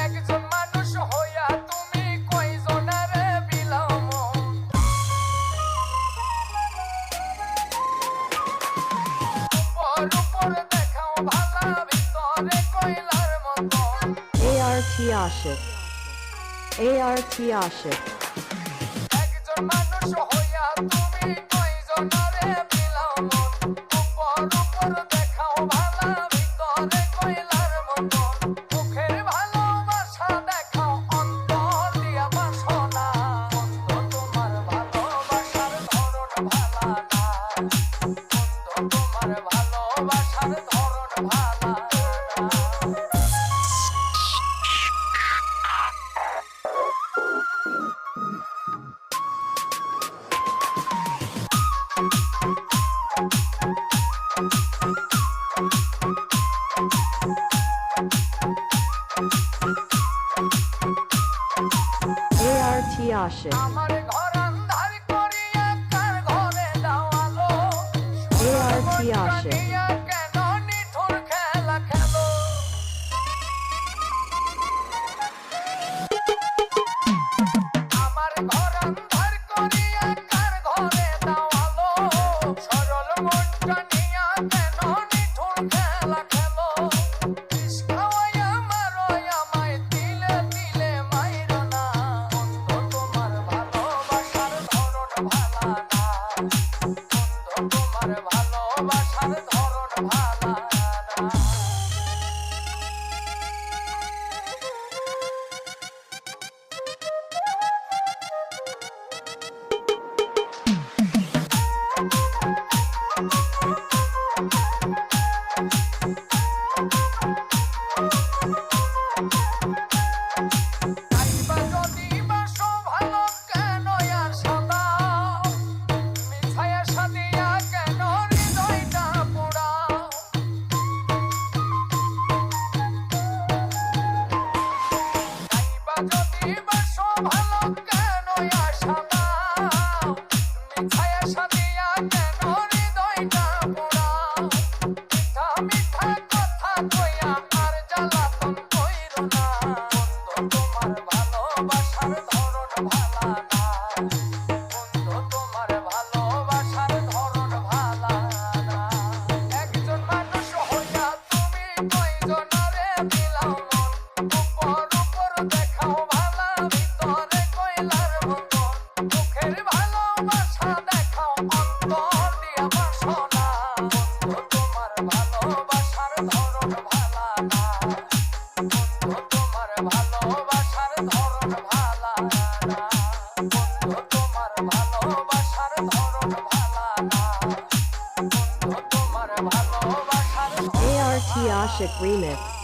একজন মানুষ হইয়া তুমি কয়জনারে বিলাও মন উপর উপর দেখাও ভালা ভিতরে কয়লার মতন ART Ashik. ART Ashik. একজন মানুষ হইয়া তুমি কয়জনারে বিলাও মন উপর উপর দেখাও ভালা ভিতরে কয়লার মতন মুখের ভালোবাসা দেখাও অন্তর দিয়া বাসনা বন্ধু তোমার ভালোবাসার ধরন ভালা না বন্ধু তোমার ভালোবাসার ধরন ভালা না ART Ashik. আমার ঘর আন্ধার করিয়া কার ঘরে দাও আলো ART Ashik. নিয়া কেন নিঠুর খেলা খেলো আমার ঘর আন্ধার করিয়া কার ঘরে দাও আলো সরল মনটা নিয়া কেন নিঠুর খেলা খেলো বিষ খাওয়াইয়া মারো আমায় তিলে তিলে মাইরো না বন্ধু তোমার ভালোবাসার ধরন ভালা না বন্ধু তোমার ভালোবাসার ধরন ভালা না তাইবা যদি বাসো ভালো কেন আশা দাও মিছায় আশা দিয়া কেন হৃদয়টা পোড়াও তাইবা যদি বাসো ভালো কেন আশা দাও মিছায় আশা দিয়া কেন হৃদয়টা পোড়াও মিঠা মিঠা কথা কইয়া আর জ্বালাতন কইরো না বন্ধু তোমার ভালোবাসার ধরন ভালা না বন্ধু তোমার ভালোবাসার ধরন ভালা না একজন মানুষ হইয়া তুমি কয়জনারে বিলাও মন উপর উপর দেখাও ভালা ভিতরে কয়লার মতন মুখের ভালোবাসা দেখাও অন্তর দিয়া বাসনা বন্ধু তোমার ভালোবাসার ধরন ভালা না বন্ধু তোমার ভালোবাসার ধরন ভালা না বন্ধু তোমার ভালোবাসার ধরন ভালা না বন্ধু তোমার ভালোবাসার ART Ashik Remix.